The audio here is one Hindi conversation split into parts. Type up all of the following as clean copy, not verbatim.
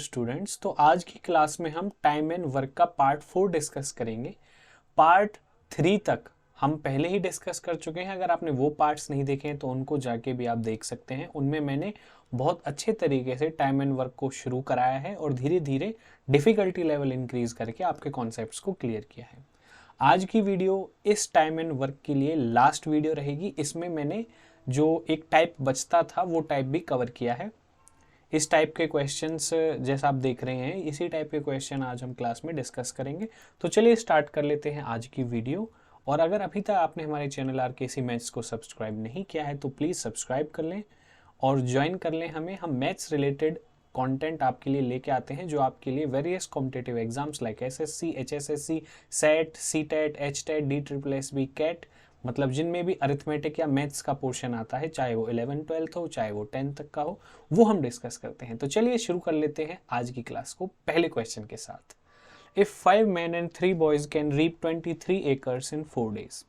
स्टूडेंट्स। तो आज की क्लास में हम टाइम एंड वर्क का पार्ट 4 डिस्कस करेंगे। पार्ट 3 तक हम पहले ही डिस्कस कर चुके हैं। अगर आपने वो पार्ट्स नहीं देखे हैं तो उनको जाके भी आप देख सकते हैं। उनमें मैंने बहुत अच्छे तरीके से टाइम एंड वर्क को शुरू कराया है और धीरे धीरे डिफ़िकल्टी लेवल इंक्रीज करके आपके कॉन्सेप्ट्स को क्लियर किया है। आज की वीडियो इस टाइम एंड वर्क के लिए लास्ट वीडियो रहेगी। इसमें मैंने जो एक टाइप बचता था वो टाइप भी कवर किया है। इस टाइप के क्वेश्चंस जैसा आप देख रहे हैं, इसी टाइप के क्वेश्चन आज हम क्लास में डिस्कस करेंगे। तो चलिए स्टार्ट कर लेते हैं आज की वीडियो। और अगर अभी तक आपने हमारे चैनल आरकेसी मैथ्स को सब्सक्राइब नहीं किया है तो प्लीज़ सब्सक्राइब कर लें और ज्वाइन कर लें हमें। हम मैथ्स रिलेटेड कंटेंट आपके लिए लेके आते हैं जो आपके लिए various competitive exams like SSC, HSSC, SET, CTET, HTET, DSSSB, CAT, मतलब जिनमें भी अरिथमेटिक या मैथ्स का पोर्शन आता है, चाहे वो 11-12 हो, चाहे वो 10 तक का हो, वो हम डिस्कस करते हैं। तो चलिए शुरू कर लेते हैं आज की क्लास को पहले क्वेश्चन के साथ। If 5 men and 3 boys can reap 23 acres in 4 days।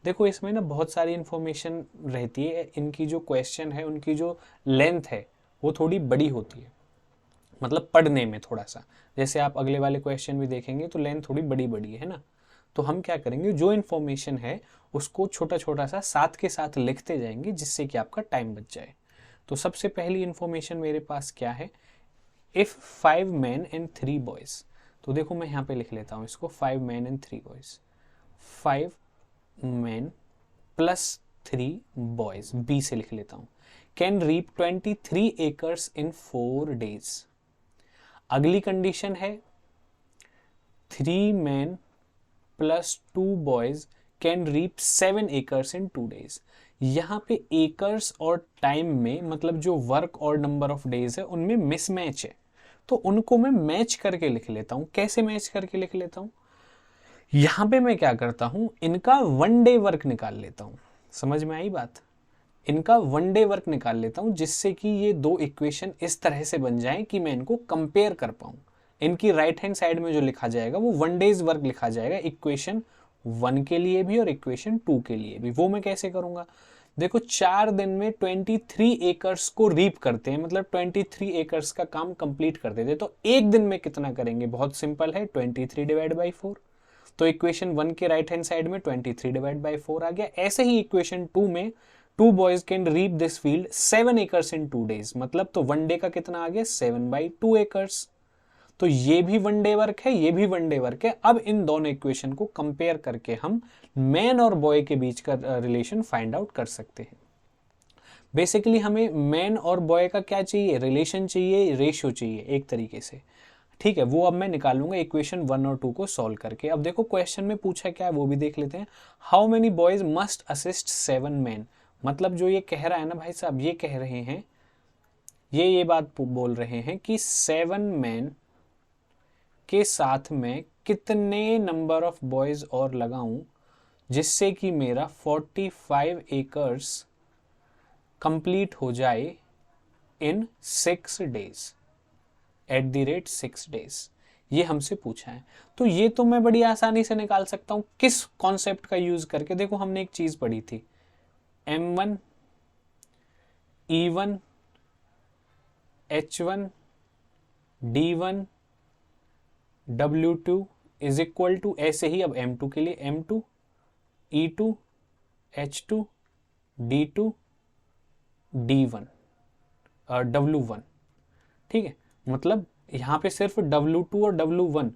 देखो इसमें ना बहुत सारी इंफॉर्मेशन रहती है। इनकी जो क्वेश्चन है उनकी जो लेंथ है वो थोड़ी बड़ी होती है, मतलब पढ़ने में थोड़ा सा। जैसे आप अगले वाले क्वेश्चन भी देखेंगे तो लेंथ थोड़ी बड़ी बड़ी है ना। तो हम क्या करेंगे, जो इन्फॉर्मेशन है उसको छोटा छोटा सा साथ के साथ लिखते जाएंगे जिससे कि आपका टाइम बच जाए। तो सबसे पहली इन्फॉर्मेशन मेरे पास क्या है, इफ 5 men and 3 boys। तो देखो मैं यहाँ पे लिख लेता हूँ इसको, 5 men and 3 boys। 5 men plus 3 boys, B से लिख लेता हूँ, can reap 23 acres in 4 days। अगली कंडीशन है 3 men plus 2 boys can reap 7 acres in 2 days। यहाँ पे एकर्स और टाइम में मतलब जो वर्क और नंबर ऑफ डेज है उनमें मिसमैच है, तो उनको मैं मैच करके लिख लेता हूँ। कैसे मैच करके लिख लेता हूँ, यहाँ पे मैं क्या करता हूँ, इनका 1 डे वर्क निकाल लेता हूँ। समझ में आई बात? इनका 1 डे वर्क निकाल लेता हूँ जिससे कि ये दो इक्वेशन इस तरह से बन जाए कि मैं इनको कंपेयर कर पाऊँ। इनकी राइट हैंड साइड में जो लिखा जाएगा वो 1 डेज वर्क लिखा जाएगा, इक्वेशन 1 के लिए भी और इक्वेशन 2 के लिए भी। वो मैं कैसे करूँगा, देखो 4 दिन में 23 एकर्स को रीप करते हैं, मतलब 23 एकर्स का काम कंप्लीट कर देते हैं। तो एक दिन में कितना करेंगे, बहुत सिंपल है, 23 डिवाइड बाई 4। तो इक्वेशन 1 के राइट हैंड साइड में 23 डिवाइड बाई 4 आ गया। ऐसे ही इक्वेशन 2 में 2 boys can reap this field 7 acres in 2 days, मतलब तो 1 डे का कितना आ गया, 7/2 एकर्स। तो ये भी 1 डे वर्क है, ये भी 1 डे वर्क है। अब इन दोनों इक्वेशन को कंपेयर करके हम मैन और बॉय के बीच का रिलेशन फाइंड आउट कर सकते हैं। बेसिकली हमें मैन और बॉय का क्या चाहिए, रिलेशन चाहिए, रेशियो चाहिए एक तरीके से। ठीक है, वो अब मैं निकालूंगा इक्वेशन 1 और 2 को सॉल्व करके। अब देखो क्वेश्चन में पूछा क्या है वो भी देख लेते हैं। How many boys must assist 7 men। मतलब जो ये कह रहा है ना भाई साहब, ये कह रहे हैं, ये बात बोल रहे हैं कि 7 men के साथ में कितने नंबर ऑफ बॉयज और लगाऊं जिससे कि मेरा 45 एकर्स कंप्लीट हो जाए इन 6 days, at the rate 6 days. ये हमसे पूछा है। तो ये तो मैं बड़ी आसानी से निकाल सकता हूं। किस कॉन्सेप्ट का यूज करके, देखो हमने एक चीज पढ़ी थी, M1 E1 H1 D1 W2 is equal to, ऐसे ही अब M2 के लिए M2 E2 H2 D2 D1 W1। ठीक है, मतलब यहाँ पे सिर्फ W2 और W1,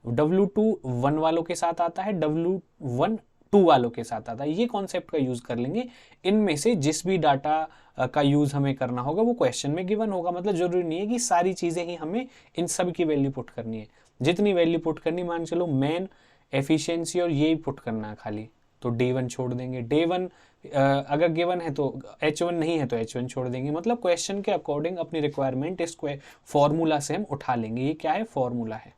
W2 1 वालों के साथ आता है, W1 2 वालों के साथ आता है। ये कॉन्सेप्ट का यूज कर लेंगे। इनमें से जिस भी डाटा का यूज हमें करना होगा वो क्वेश्चन में गिवन होगा। मतलब जरूरी नहीं है कि सारी चीजें ही हमें इन सब की वैल्यू पुट करनी है। जितनी वैल्यू पुट करनी, मान चलो मेन, एफिशिएंसी और ये पुट करना है खाली, तो D1 छोड़ देंगे। D1 अगर गिवन है तो H1 नहीं है तो H1 छोड़ देंगे। मतलब क्वेश्चन के अकॉर्डिंग अपनी रिक्वायरमेंट इस फॉर्मूला से हम उठा लेंगे। ये क्या है, फॉर्मूला है।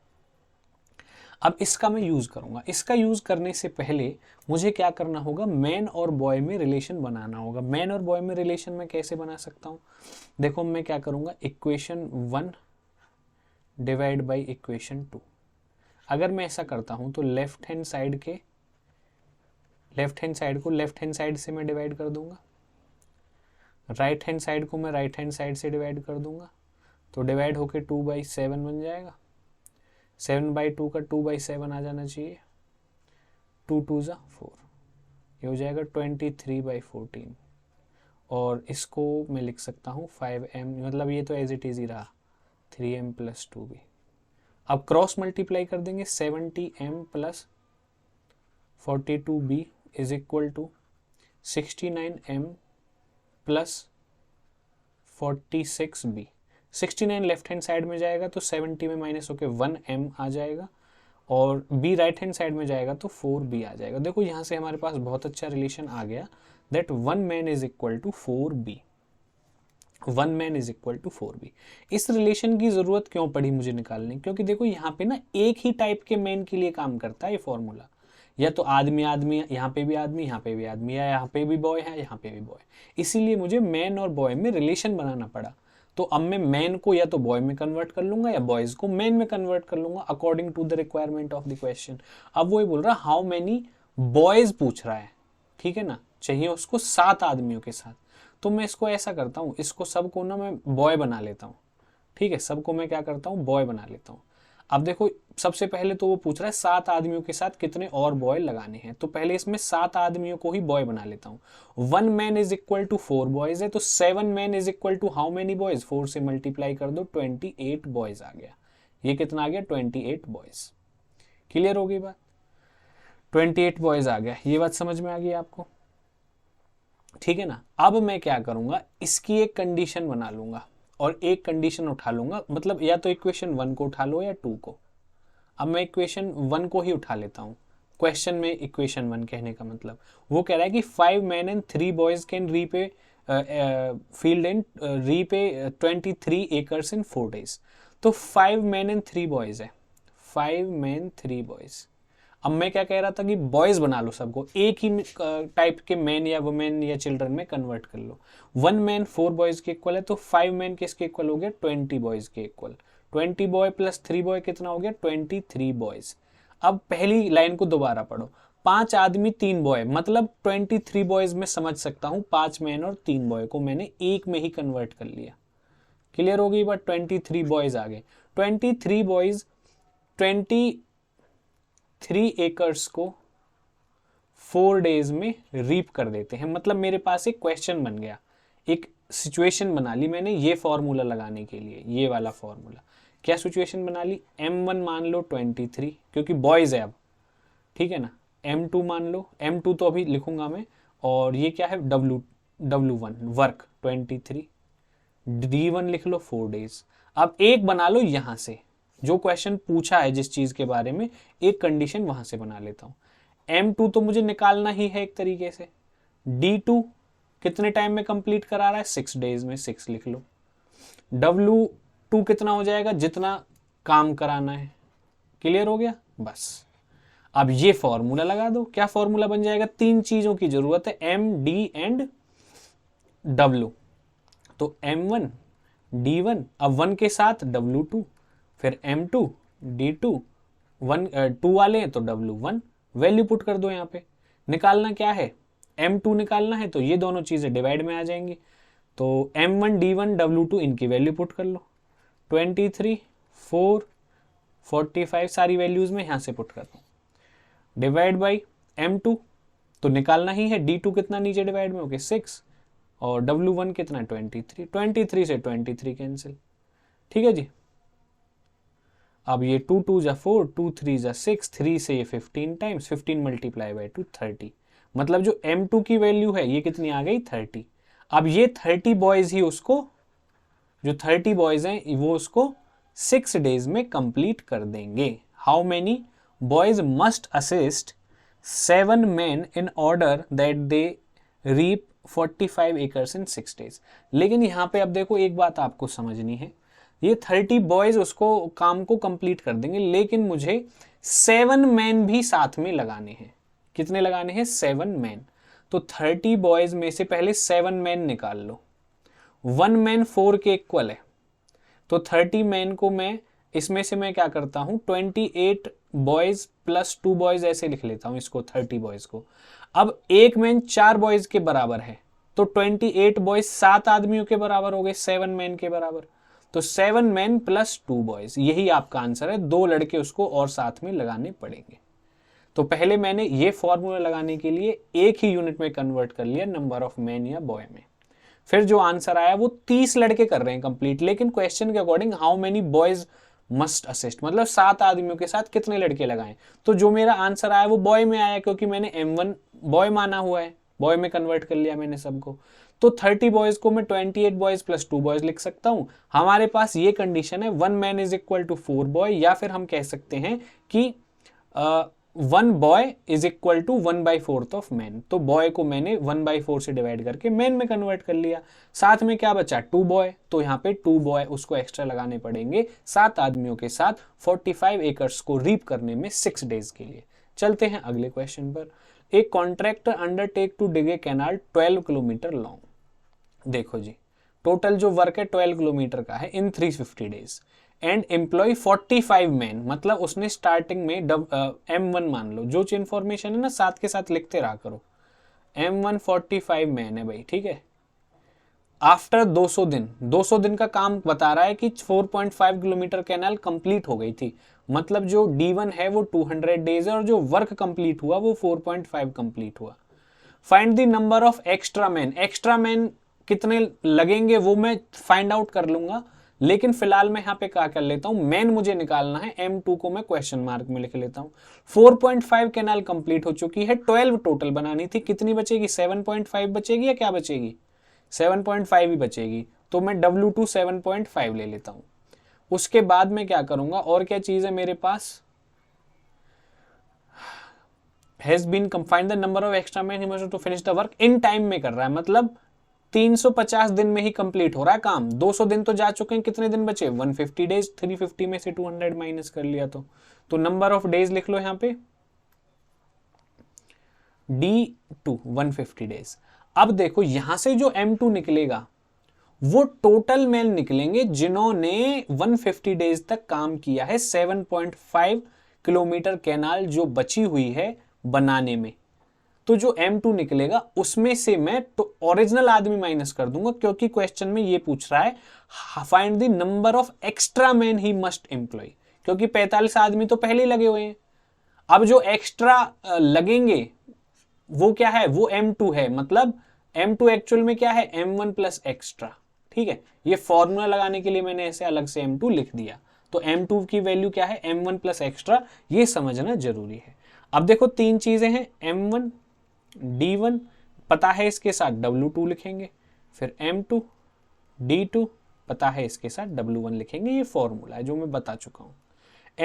अब इसका मैं यूज करूंगा। इसका यूज करने से पहले मुझे क्या करना होगा, मैन और बॉय में रिलेशन बनाना होगा। मैन और बॉय में रिलेशन में कैसे बना सकता हूं, देखो मैं क्या करूंगा, इक्वेशन 1 डिवाइड बाई इक्वेशन 2। अगर मैं ऐसा करता हूं तो लेफ्ट हैंड साइड को लेफ्ट हैंड साइड से मैं डिवाइड कर दूंगा, राइट हैंड साइड को मैं राइट हैंड साइड से डिवाइड कर दूंगा, तो डिवाइड होके 2/7 बन जाएगा। 7/2 का 2/7 आ जाना चाहिए। 2 2 ज़ा 4, ये हो जाएगा 23/14। और इसको मैं लिख सकता हूँ 5m, मतलब ये तो एज इट इज़ ही रहा 3m + 2b। अब क्रॉस मल्टीप्लाई कर देंगे, 70m + 42b is equal to 69m + 46b। 69 left hand side में जाएगा तो 70 में माइनस होके 1m आ जाएगा, और b राइट हैंड साइड में जाएगा तो 4b आ जाएगा। देखो यहाँ से हमारे पास बहुत अच्छा रिलेशन आ गया, that 1 man is equal to 4b। 1 man is equal to 4b। इस रिलेशन की जरूरत क्यों पड़ी मुझे निकालने, क्योंकि देखो यहाँ पे ना एक ही टाइप के मैन के लिए काम करता है ये फॉर्मूला। या तो आदमी आदमी, यहाँ पे भी आदमी, यहाँ पे भी आदमी, या यहाँ पे भी बॉय है, यहाँ पे भी बॉय। इसीलिए मुझे मैन और बॉय में रिलेशन बनाना पड़ा। तो अब मैं मैन को या तो बॉय में कन्वर्ट कर लूंगा या बॉयज को मैन में कन्वर्ट कर लूंगा according to the requirement of the question. अब वो ये बोल रहा हाउ मेनी बॉयज पूछ रहा है, ठीक है ना, चाहिए उसको 7 आदमियों के साथ। तो मैं इसको ऐसा करता हूँ, इसको सबको ना मैं बॉय बना लेता हूँ, ठीक है, सबको मैं क्या करता हूँ, बॉय बना लेता हूँ। अब देखो सबसे पहले तो वो पूछ रहा है 7 आदमियों के साथ कितने और बॉय लगाने हैं, तो पहले इसमें 7 आदमियों को ही बॉय बना लेता हूँ। 1 man is equal to 4 boys है, तो 7 man is equal to how many boys, 4 से मल्टीप्लाई कर दो, 28 बॉयज आ गया। ये कितना आ गया, 28 बॉयज। क्लियर हो गई बात, 28 बॉयज आ गया। ये बात समझ में आ गई आपको, ठीक है ना। अब मैं क्या करूंगा, इसकी एक कंडीशन बना लूंगा और एक कंडीशन उठा लूंगा, मतलब या तो इक्वेशन 1 को उठा लो या 2 को। अब मैं इक्वेशन 1 को ही उठा लेता हूँ। क्वेश्चन में इक्वेशन 1 कहने का मतलब वो कह रहा है कि 5 men and 3 boys can repay field and repay 23 acres in 4 days। तो 5 men and 3 boys है, 5 men 3 boys। अब मैं क्या कह रहा था कि बॉयज बना लो सबको, एक ही टाइप के मैन या वुमेन या चिल्ड्रन में कन्वर्ट कर लो। 1 man 4 बॉयज के इक्वल है, तो 5 men किसके इक्वल हो गया, 20 बॉयज के इक्वल। 20 बॉय + 3 बॉय कितना हो गया, 23 बॉयज। अब पहली लाइन को दोबारा पढ़ो, 5 आदमी 3 बॉय, मतलब 23 बॉयज में समझ सकता हूँ 5 मैन और 3 बॉय को मैंने एक में ही कन्वर्ट कर लिया। क्लियर हो गई बात, 23 बॉयज आ गए। 23 बॉयज 23 एकर्स को 4 डेज में रीप कर देते हैं। मतलब मेरे पास एक क्वेश्चन बन गया, एक सिचुएशन बना ली मैंने ये फॉर्मूला लगाने के लिए, ये वाला फॉर्मूला। क्या सिचुएशन बना ली, M1 मान लो 23, क्योंकि बॉयज है अब, ठीक है ना। M2 मान लो, M2 तो अभी लिखूंगा मैं, और ये क्या है, W1 वर्क 23, D1 लिख लो 4 डेज। अब एक बना लो यहां से, जो क्वेश्चन पूछा है जिस चीज के बारे में, एक कंडीशन वहां से बना लेता हूं। M2 तो मुझे निकालना ही है एक तरीके से। D2 कितने टाइम में कंप्लीट करा रहा है, 6 डेज में, 6 लिख लो। W2 कितना हो जाएगा, जितना काम कराना है। क्लियर हो गया बस। अब ये फॉर्मूला लगा दो, क्या फॉर्मूला बन जाएगा, 3 चीजों की जरूरत है, M, D एंड W। तो M1 D1, अब 1 के साथ W2, फिर M2 D2, 2 वाले हैं तो W1, वैल्यू पुट कर दो। यहाँ पे निकालना क्या है, M2 निकालना है, तो ये दोनों चीजें डिवाइड में आ जाएंगी। तो M1 D1 W2 इनकी वैल्यू पुट कर लो, 23 4 45 सारी वैल्यूज में यहां से पुट कर दो, डिवाइड बाई M2 तो निकालना ही है, D2 कितना नीचे डिवाइड में, ओके 6, और W1 कितना 23, 23 से 23 कैंसिल, ठीक है जी। अब ये 2 2 जा 4, 2 3 जा 6, 3 से ये 15 टाइम्स, 15 मल्टीप्लाई बाई 2 30, मतलब जो M2 की वैल्यू है ये कितनी आ गई 30। अब ये 30 बॉयज ही उसको, जो 30 बॉयज हैं वो उसको 6 डेज में कंप्लीट कर देंगे। How many boys must assist 7 men in order that they reap 45 acres in 6 days। लेकिन यहाँ पे अब देखो एक बात आपको समझनी है, ये 30 बॉयज उसको काम को कंप्लीट कर देंगे, लेकिन मुझे 7 men भी साथ में लगाने हैं। कितने लगाने हैं, 7 men। तो 30 बॉयज में से पहले 7 men निकाल लो, 1 man 4 के इक्वल है, तो 30 men को मैं इसमें से मैं क्या करता हूं, 28 बॉयज + 2 बॉयज ऐसे लिख लेता हूं इसको, 30 बॉयज को। अब एक मैन 4 बॉयज के बराबर है, तो 28 बॉयज 7 आदमियों के बराबर हो गए, 7 men के बराबर। तो 7 मैन प्लस 2 बॉयज, यही आपका आंसर है। 2 लड़के उसको और साथ में लगाने पड़ेंगे। तो पहले मैंने ये फॉर्मूला लगाने के लिए एक ही यूनिट में कन्वर्ट कर लिया नंबर ऑफ मैन या बॉय में। फिर जो आंसर आया वो 30 लड़के कर रहे हैं कंप्लीट, लेकिन क्वेश्चन के according how many boys must assist, मतलब 7 आदमियों के साथ कितने लड़के लगाएं। तो जो मेरा आंसर आया वो बॉय में आया, क्योंकि मैंने M1 बॉय माना हुआ है, बॉय में कन्वर्ट कर लिया मैंने सबको। तो 30 बॉयज को मैं 28 बॉयज प्लस 2 बॉयज लिख सकता हूं। हमारे पास ये कंडीशन है 1 man is equal to 4 boy, या फिर हम कह सकते हैं कि 1 boy is equal to 1/4 of man. तो बॉय को मैंने 1/4 से डिवाइड करके मैन में कन्वर्ट कर लिया। साथ में क्या बचा, 2 बॉय, तो यहाँ पे 2 बॉय उसको एक्स्ट्रा लगाने पड़ेंगे 7 आदमियों के साथ 45 एकर्स को रीप करने में 6 डेज के लिए। चलते हैं अगले क्वेश्चन पर। एक contractor undertake to dig a canal 12 kilometre long. देखो जी, टोटल जो वर्क है 12 किलोमीटर का है इन 350 डेज एंड एम्प्लॉय 45 मैन, मतलब उसने स्टार्टिंग में M1 मान लो, जो इन्फॉर्मेशन है ना साथ के साथ लिखते रहा करो। M1 45 मैन है भाई, ठीक है। आफ्टर 200 दिन, 200 दिन का काम बता रहा है कि 4.5 किलोमीटर कैनाल कंप्लीट हो गई थी, मतलब जो D1 है वो 200 डेज है और जो वर्क कंप्लीट हुआ वो 4.5 कंप्लीट हुआ। Find the number of extra man, extra man कितने लगेंगे वो मैं फाइंड आउट कर लूंगा, लेकिन फिलहाल मैं यहाँ पे क्या कर लेता हूँ, मैन मुझे निकालना है, M2 को मैं क्वेश्चन मार्क में लिख लेता हूँ। 4.5 कैनाल कंप्लीट हो चुकी है, 12 टोटल बनानी थी, कितनी बचेगी, 7.5 बचेगी या क्या बचेगी, 7.5 ही बचेगी। तो मैं W2 7.5 ले लेता हूँ। उसके बाद मैं क्या करूंगा, और क्या चीज है मेरे पास, has been confined the number of extra man he must to finish the work in time में कर रहा है, मतलब 350 दिन में ही कंप्लीट हो रहा है काम। 200 दिन तो जा चुके हैं, कितने दिन बचे, 150 डेज। 350 में से 200 माइनस कर लिया तो नंबर ऑफ डेज लिख लो यहाँ पे D2 150 डेज। अब देखो यहां से जो M2 निकलेगा वो टोटल मैन निकलेंगे जिन्होंने 150 डेज तक काम किया है 7.5 किलोमीटर कैनाल जो बची हुई है बनाने में। तो जो M2 निकलेगा उसमें से मैं तो ओरिजिनल आदमी माइनस कर दूंगा, क्योंकि क्वेश्चन में ये पूछ रहा है find the number of extra man he must employ, क्योंकि 45 आदमी तो पहले ही लगे हुए हैं। अब जो एक्स्ट्रा लगेंगे वो क्या है, वो M2 है, मतलब M2 एक्चुअल में क्या है, M1 प्लस एक्स्ट्रा। ठीक है, ये फॉर्मूला लगाने के लिए मैंने ऐसे अलग से M2 लिख दिया। तो M2 की वैल्यू क्या है, M1 प्लस एक्स्ट्रा, ये समझना जरूरी है। अब देखो 3 चीजें हैं, M1 D1 पता है, इसके साथ W2 लिखेंगे, फिर M2 D2 पता है, इसके साथ W1 लिखेंगे। ये फॉर्मूला है जो मैं बता चुका हूं।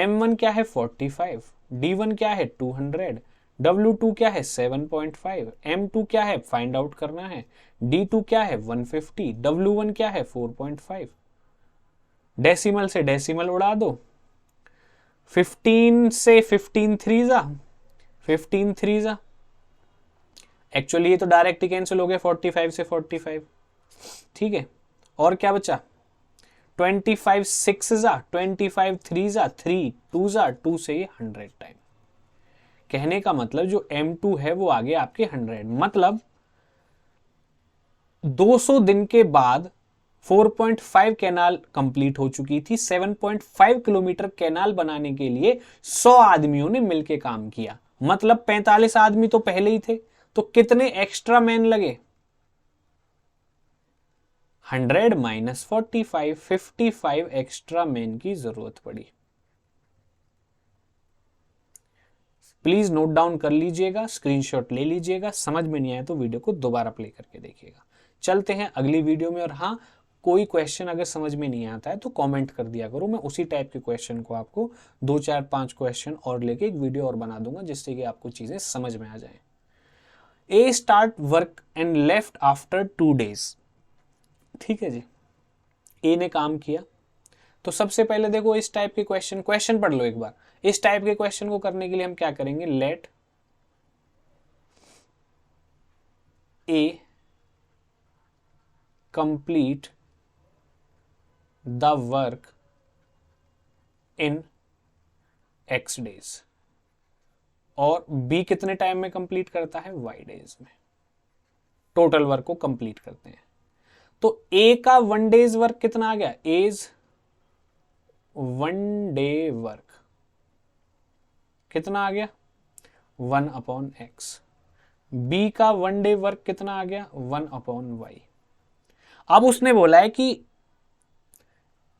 M1 क्या है 45, D1 क्या है 200, W2 क्या है 7.5, M2 क्या है फाइंड आउट करना है, D2 क्या है 150, W1 क्या है 4.5। डेसिमल से डेसिमल उड़ा दो, 15 से 15 3 15 3 एक्चुअली ये तो डायरेक्ट ही कैंसिल हो गया 45 से 45। ठीक है, और क्या बचा, 25 6 25 3 3 2 2 से ये 100 टाइम। कहने का मतलब जो M2 है वो आगे आपके 100, मतलब 200 दिन के बाद 4.5 कैनाल कंप्लीट हो चुकी थी। 7.5 किलोमीटर कैनाल बनाने के लिए 100 आदमियों ने मिलकर काम किया, मतलब 45 आदमी तो पहले ही थे, तो कितने एक्स्ट्रा मैन लगे, 100 माइनस 45, 55 एक्स्ट्रा मैन की जरूरत पड़ी। प्लीज नोट डाउन कर लीजिएगा, स्क्रीनशॉट ले लीजिएगा, समझ में नहीं आया तो वीडियो को दोबारा प्ले करके देखिएगा। चलते हैं अगली वीडियो में। और हाँ, कोई क्वेश्चन अगर समझ में नहीं आता है तो कमेंट कर दिया करो, मैं उसी टाइप के क्वेश्चन को आपको 2 4 5 क्वेश्चन और लेके एक वीडियो और बना दूंगा, जिससे कि आपको चीजें समझ में आ जाए। A start work and left after 2 days. ठीक है जी, ए ने काम किया, तो सबसे पहले देखो इस टाइप के क्वेश्चन पढ़ लो एक बार। इस टाइप के क्वेश्चन को करने के लिए हम क्या करेंगे, let A complete the work in X days, और B कितने टाइम में कंप्लीट करता है, Y डेज में। टोटल वर्क को कंप्लीट करते हैं। तो A का 1 डेज वर्क कितना आ गया, A is one day work कितना आ गया 1/x। बी का वन डे वर्क कितना आ गया 1/y। अब उसने बोला है कि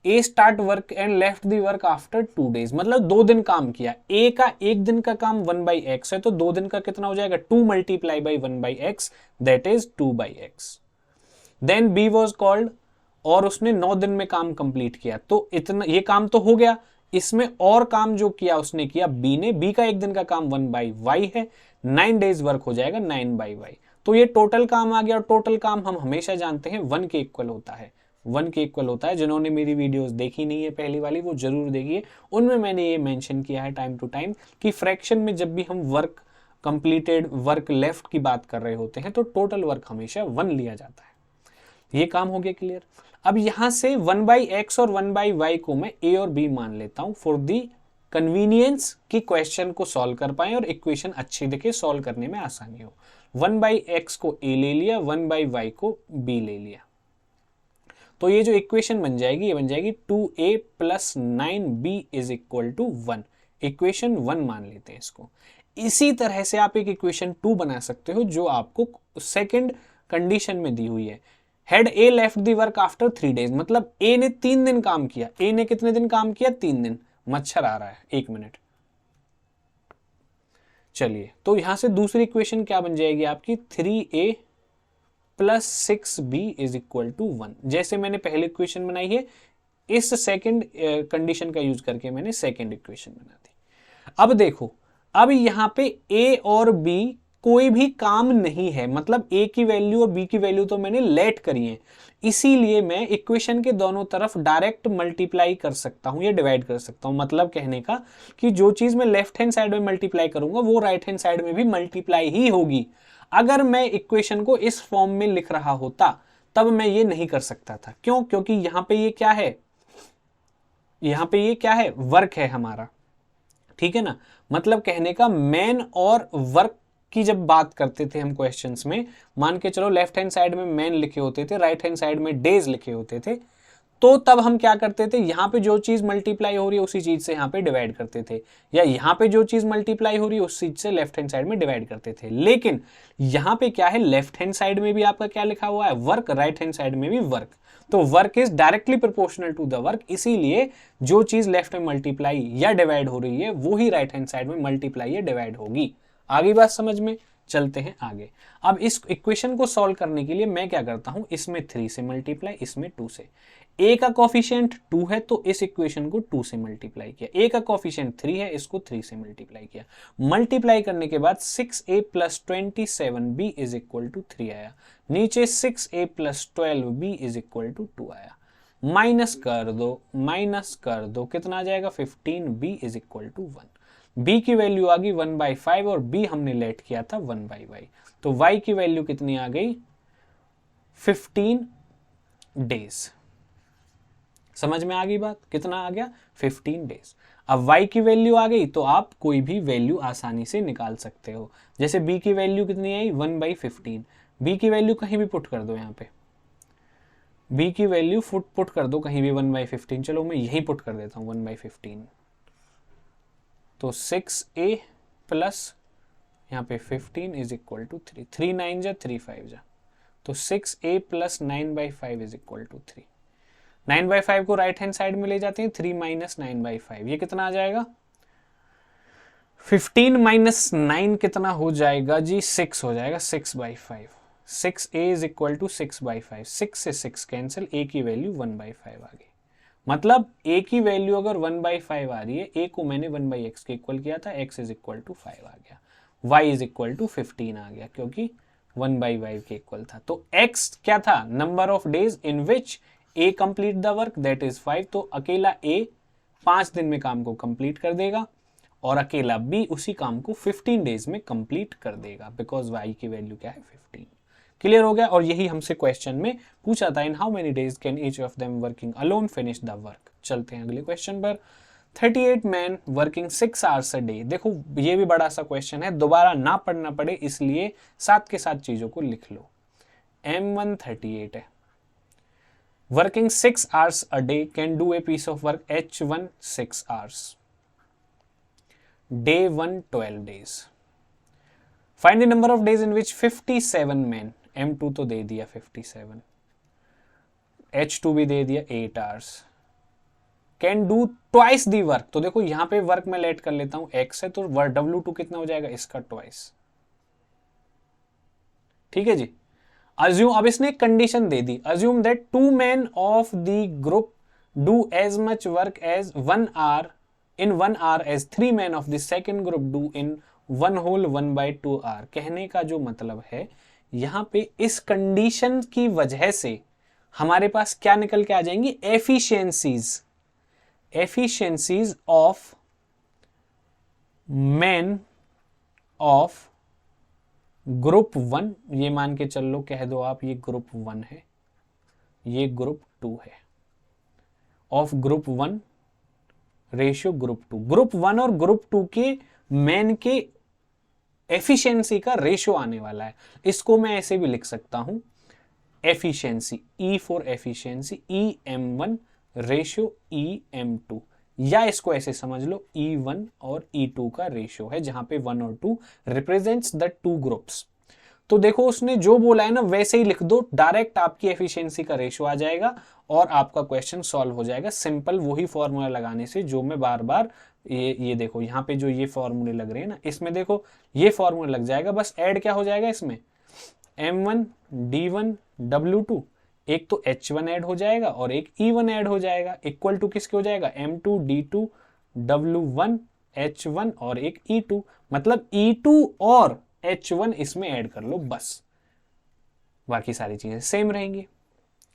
A start work and left the work after 2 days, मतलब 2 दिन काम किया। ए का 1 दिन का काम 1/x है, तो 2 दिन का कितना हो जाएगा 2 multiply by 1/x, that is 2/x। Then B was called, और उसने 9 दिन में काम कंप्लीट किया। तो इतना ये काम तो हो गया, इसमें और काम जो किया उसने किया बी ने। बी का 1 दिन का काम 1/y है, 9 days वर्क हो जाएगा 9/y। तो ये टोटल काम आ गया, और टोटल काम हम हमेशा जानते हैं 1 के इक्वल होता है। 1 के इक्वल होता है। जिन्होंने मेरी वीडियोस देखी नहीं है पहली वाली, वो जरूर देखिए, उनमें मैंने ये मेंशन किया है टाइम टू टाइम कि फ्रैक्शन में जब भी हम वर्क कंप्लीटेड, वर्क लेफ्ट की बात कर रहे होते हैं, तो टोटल वर्क हमेशा 1 लिया जाता है। ये काम हो गया क्लियर। अब यहां से 1/x और 1/y को मैं a और b मान लेता हूं फॉर दी कन्वीनियंस कि क्वेश्चन को सॉल्व कर पाए और इक्वेशन अच्छी दिखे, सॉल्व करने में आसानी हो। 1/x को a ले लिया, 1/y को b ले लिया। तो ये जो इक्वेशन बन जाएगी, ये बन जाएगी 2a plus 9b is equal to 1। Equation 1 मान लेते हैं इसको। इसी तरह से आप एक इक्वेशन 2 बना सकते हो जो आपको सेकंड कंडीशन में दी हुई है। Head A left the work after 3 days, मतलब ए ने 3 दिन काम किया। ए ने कितने दिन काम किया 3 दिन। मच्छर आ रहा है 1 मिनट। चलिए, तो यहां से दूसरी इक्वेशन क्या बन जाएगी आपकी 3a plus 6b is equal to 1। जैसे मैंने पहली इक्वेशन बनाई है, इस सेकंड कंडीशन का यूज करके मैंने सेकंड इक्वेशन बना दी। अब देखो, अब यहां पे a और b कोई भी काम नहीं है, मतलब a की वैल्यू और b की वैल्यू तो मैंने लेट करी है, इसीलिए मैं इक्वेशन के दोनों तरफ डायरेक्ट मल्टीप्लाई कर सकता हूं या डिवाइड कर सकता हूं। मतलब कहने का कि जो चीज मैं लेफ्ट हैंड साइड में मल्टीप्लाई करूंगा वो राइट हैंड साइड में भी मल्टीप्लाई ही होगी। अगर मैं इक्वेशन को इस फॉर्म में लिख रहा होता तब मैं ये नहीं कर सकता था। क्यों? क्योंकि यहां पे ये क्या है, यहां पे ये क्या है, वर्क है हमारा, ठीक है ना। मतलब कहने का मैन और वर्क की जब बात करते थे हम क्वेश्चंस में, मान के चलो लेफ्ट हैंड साइड में मैन लिखे होते थे, राइट हैंड साइड में डेज लिखे होते थे, तो तब हम क्या करते थे, यहां पे जो चीज मल्टीप्लाई हो रही है उसी चीज से यहां पे डिवाइड करते थे, या यहां पे जो चीज मल्टीप्लाई हो रही है उस चीज से लेफ्ट हैंड साइड में डिवाइड करते थे। लेकिन यहां पे क्या है, लेफ्ट हैंड साइड में भी आपका क्या लिखा हुआ है वर्क, राइट हैंड साइड में भी वर्क। तो work is directly proportional to the work, इसीलिए जो चीज लेफ्ट में मल्टीप्लाई या डिवाइड हो रही है वो ही राइट हैंड साइड में मल्टीप्लाई या डिवाइड होगी। आगे बात समझ में, चलते हैं आगे। अब इस इक्वेशन को सॉल्व करने के लिए मैं क्या करता हूं, इसमें 3 से मल्टीप्लाई, इसमें 2 से। a का कोफिशिएंट 2 है तो इस इक्वेशन को 2 से मल्टीप्लाई किया। a का कोफिशिएंट 3 है, इसको 3 से मल्टीप्लाई किया। मल्टीप्लाई करने के बाद 6a plus 27b is equal to 3 आया। नीचे 6a plus 12b is equal to 2 आया। माइनस कर दो, कितना आ जाएगा 15b is equal to 1। b की वैल्यू आ गई 1/5 और b हमने लेट किया था 1/y, तो y की वैल्यू कितनी आ गई 15 डेज। समझ में आ गई बात, कितना आ गया 15 डेज। अब y की वैल्यू आ गई तो आप कोई भी वैल्यू आसानी से निकाल सकते हो। जैसे b की वैल्यू कितनी आई 1/15, b की वैल्यू कहीं भी पुट कर दो, यहाँ पे b की वैल्यू पुट कर दो कहीं भी 1/15। चलो मैं यही पुट कर देता हूँ 1/15, तो 6a प्लस यहाँ पे 15 इज इक्वल टू 3, 3 9 जा 3 5 जा, तो 6a plus 9/5 is equal to 3। 9/5 को राइट हैंड साइड में ले जाते हैं, 3 माइनस 9/5, ये कितना आ जाएगा 15 माइनस 9 कितना हो जाएगा जी 6 हो जाएगा, 6/5। 6a इज इक्वल टू 6/5, 6 से 6 कैंसिल, a की वैल्यू 1/5 आ गई। मतलब a की वैल्यू अगर 1/5 आ रही है, a को मैंने 1/x के इक्वल किया था, x इज इक्वल टू 5 आ गया, y इज इक्वल टू 15 आ गया, क्योंकि 1/5 के इक्वल था। तो x क्या था, number of days in which a complete the work, that is 5। तो अकेला a 5 दिन में काम को कंप्लीट कर देगा और अकेला b उसी काम को 15 डेज में कंप्लीट कर देगा, बिकॉज y की वैल्यू क्या है 15। क्लियर हो गया। और यही हमसे क्वेश्चन में पूछा था, in how many days can each of them working alone finish the work. चलते हैं अगले क्वेश्चन पर। 38 man working 6 hours a day. देखो ये भी बड़ा सा क्वेश्चन है, दोबारा ना पढ़ना पड़े इसलिए साथ के साथ चीजों को लिख लो। M1 38 है, working 6 hours a day can do a piece of work H1 6 hours, day 1 12 days. Find the number of days in which 57 men, M2 तो दे दिया 57, H2 भी दे दिया 8 hours, can do twice the work. तो देखो यहां पे वर्क मैं लेट कर लेता हूं, X है तो W2 कितना हो जाएगा इसका ट्वाइस। ठीक है जी। अज्यूम, अब इसने एक कंडीशन दे दी, assume that 2 men of the group do as much work as 1 hour in 1 hour as 3 men of the second group do in 1 whole 1/2 hour। कहने का जो मतलब है यहां पे इस कंडीशन की वजह से हमारे पास क्या निकल के आ जाएंगी, efficiencies of men of group 1, ये मान के चल लो, कह दो आप ये ग्रुप 1 है, ये ग्रुप 2 है, of group 1 ratio group 2। Group 1 और ग्रुप 2 के मैन के एफिशिएंसी का रेशियो आने वाला है। इसको मैं ऐसे भी लिख सकता हूं, efficiency, E for efficiency, EM1 ratio EM2, या इसको ऐसे समझ लो E1 और E2 का रेशियो है, जहां पे 1 और 2 रिप्रेजेंट्स द 2 ग्रुप्स। तो देखो उसने जो बोला है ना वैसे ही लिख दो, डायरेक्ट आपकी एफिशिएंसी का रेशियो आ जाएगा और आपका क्वेश्चन सॉल्व हो जाएगा। सिंपल वही फॉर्मूला लगाने से जो मैं बार बार ये देखो यहाँ पे जो ये फॉर्मूले लग रहे हैं ना, इसमें देखो ये फॉर्मूला लग जाएगा, बस ऐड क्या हो जाएगा इसमें, M1 D1 W2, एक तो H1 ऐड हो जाएगा और एक E1 ऐड हो जाएगा, इक्वल टू किसके हो जाएगा, M2 D2 W1 H1 और एक E2, मतलब E2 और H1 इसमें ऐड कर लो बस, बाकी सारी चीजें सेम रहेंगी।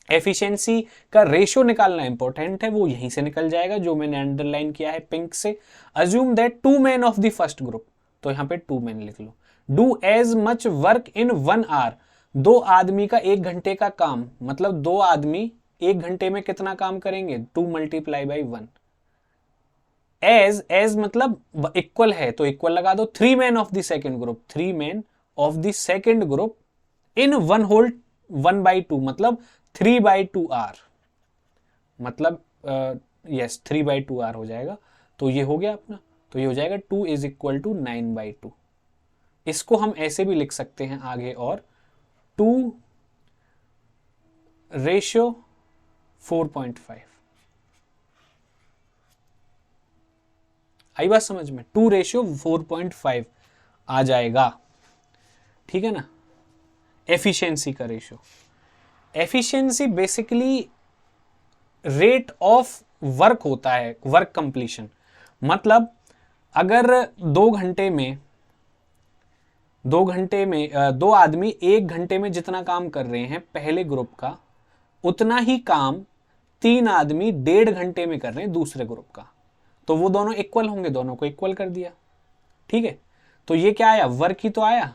एफिशिएंसी का रेशियो निकालना इंपॉर्टेंट है, वो यहीं से निकल जाएगा जो मैंने अंडरलाइन किया है पिंक से। Assume that 2 men of the first group, तो यहां पे 2 men लिख लो, do as much work in 1 hour, 2 आदमी का 1 घंटे का काम, मतलब 2 आदमी 1 घंटे में कितना काम करेंगे, 2 × 1। एज मतलब इक्वल है तो इक्वल लगा दो, 3 men of the second group, 3 men of the second group in 1 whole 1/2, मतलब 3/2 hour, मतलब यस 3/2 hour हो जाएगा। तो ये हो गया अपना, तो ये हो जाएगा 2 = 9/2। इसको हम ऐसे भी लिख सकते हैं आगे, और 2 रेशियो 4.5, आई बात समझ में, 2 रेशियो 4.5 आ जाएगा। ठीक है ना, एफिशिएंसी का ratio. Efficiency basically rate of work होता है, वर्क कंप्लीशन, मतलब अगर 2 घंटे में 2 आदमी 1 घंटे में जितना काम कर रहे हैं पहले ग्रुप का, उतना ही काम 3 आदमी 1.5 घंटे में कर रहे हैं दूसरे ग्रुप का, तो वो दोनों इक्वल होंगे, दोनों को इक्वल कर दिया। ठीक है, तो ये क्या आया, वर्क ही तो आया,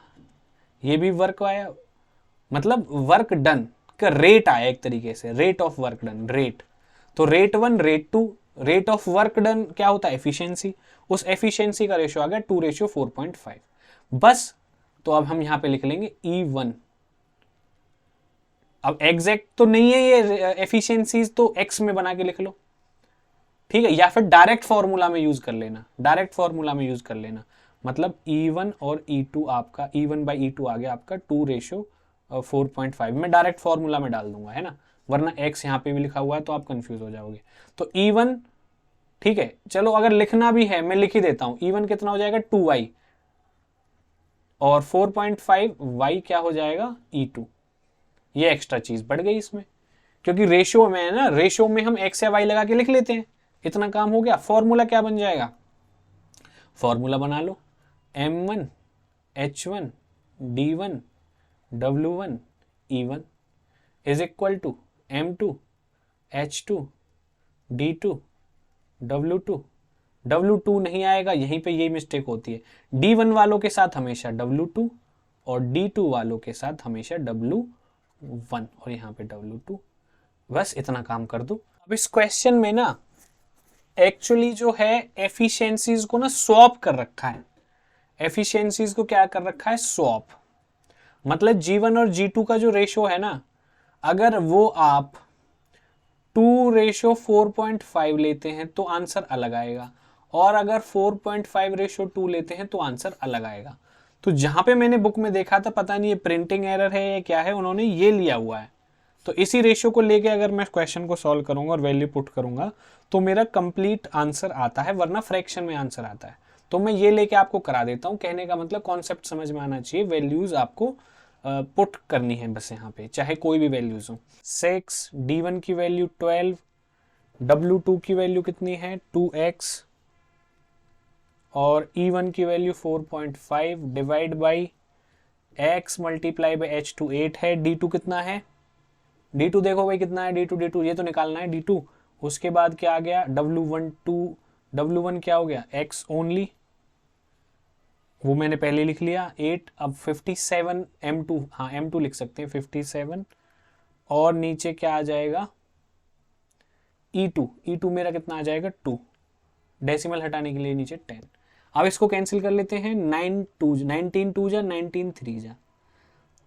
ये भी वर्क आया, मतलब वर्क डन का रेट आया एक तरीके से, rate of work done, rate. तो rate 1 rate 2, rate of work done क्या होता है, एफिशिएंसी, उस एफिशिएंसी का रेशियो आ गया 2 रेशियो 4.5 बस। तो अब हम यहां पे लिख लेंगे E1। अब एग्जैक्ट तो नहीं है ये एफिशिएंसीज, तो एक्स में बना के लिख लो, ठीक है, या फिर डायरेक्ट फॉर्मूला में यूज कर लेना, डायरेक्ट फॉर्मूला में यूज कर लेना, मतलब E1 और E2 आपका, E1/E2 आ गया आपका 2 रेशियो 4.5, मैं डायरेक्ट फॉर्मूला में डाल दूंगा, है ना, वरना x यहां पे भी लिखा हुआ है तो आप कंफ्यूज हो जाओगे। तो E1, ठीक है, चलो अगर लिखना भी है मैं लिख ही देता हूं, E1 कितना हो जाएगा 2y, और 4.5 y क्या हो जाएगा E2। ये एक्स्ट्रा चीज बढ़ गई इसमें, क्योंकि रेशियो में है ना, रेशियो में हम x या y लगा के लिख लेते हैं, इतना काम हो गया। फॉर्मूला क्या बन जाएगा, फॉर्मूला बना लो, M1 H1 D1 W1 E1 is equal to M2 H2 D2 W2। W2 नहीं आएगा, यहीं पे ये मिस्टेक होती है, D1 वालों के साथ हमेशा W2 और D2 वालों के साथ हमेशा W1 और यहाँ पे W2, बस इतना काम कर दो। अब इस क्वेश्चन में ना एक्चुअली जो है एफिशिएंसीज को ना स्वैप कर रखा है, एफिशिएंसीज को क्या कर रखा है, स्वैप, मतलब G1 और G2 का जो रेशियो है ना, अगर वो आप 2:4.5 लेते हैं तो आंसर अलग आएगा, और अगर 4.5:2 लेते हैं तो आंसर अलग आएगा। तो जहां पे मैंने बुक में देखा था, पता नहीं ये प्रिंटिंग एरर है या क्या है, उन्होंने ये लिया हुआ है। तो इसी रेशियो को लेके अगर मैं क्वेश्चन को सॉल्व करूंगा और वैल्यू पुट करूंगा तो मेरा कंप्लीट आंसर आता है, वरना फ्रैक्शन में आंसर आता है। तो मैं ये लेके आपको करा देता हूं। कहने का मतलब कॉन्सेप्ट समझ में आना चाहिए, वैल्यूज आपको पुट करनी है बस यहाँ पे, चाहे कोई भी वैल्यूज हो। 6, D1 की वैल्यू 12, W2 की वैल्यू कितनी है 2x, और E1 की value 4.5 divide by x multiply by H2 8 है। D2 कितना है, D2 देखो भाई कितना है, D2 ये तो निकालना है D2। उसके बाद क्या आ गया W1 क्या हो गया x ओनली, वो मैंने पहले लिख लिया 8। अब 57 M2, हाँ M2 लिख सकते हैं 57, और नीचे क्या आ जाएगा E2 मेरा कितना आ जाएगा 2, डेसिमल हटाने के लिए नीचे 10। अब इसको कैंसिल कर लेते हैं, 19 2 जा 19 3 जा,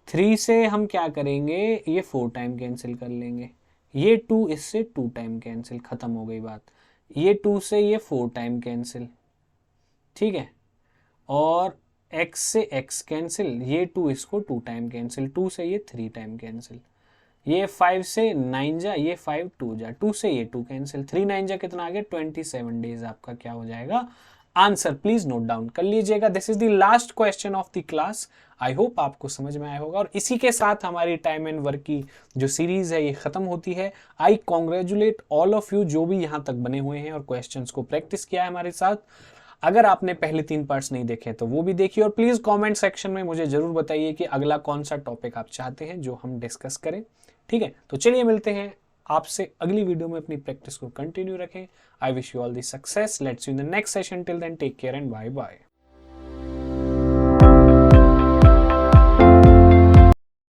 3 से हम क्या करेंगे, ये 4 टाइम कैंसिल कर लेंगे, ये 2 इससे 2 टाइम कैंसिल, खत्म हो गई बात। ये 2 से ये 4 टाइम कैंसिल, ठीक है, और x से x कैंसिल, ये 2 इसको 2 टाइम कैंसिल, 2 से ये 3 टाइम कैंसिल, ये 5 से 9 जा, ये 5 2 जा, 2 से ये 2 कैंसिल, 3 9 जा कितना आ गया 27 डेज आपका क्या हो जाएगा आंसर। प्लीज नोट डाउन कर लीजिएगा। This is the last question of the class. I hope आपको समझ में आया होगा, और इसी के साथ हमारी टाइम एंड वर्क की जो सीरीज है ये खत्म होती है। I congratulate all of you जो भी यहां तक बने हुए हैं और क्वेश्चंस को प्रैक्टिस किया है हमारे साथ। अगर आपने पहले 3 पार्ट्स नहीं देखे तो वो भी देखिए, और प्लीज कमेंट सेक्शन में मुझे जरूर बताइए कि अगला कौन सा टॉपिक आप चाहते हैं जो हम डिस्कस करें। ठीक है, तो चलिए मिलते हैं आपसे अगली वीडियो में। अपनी प्रैक्टिस को कंटिन्यू रखें। I wish you all the success. Let's you in the next session. Till then take care and bye bye.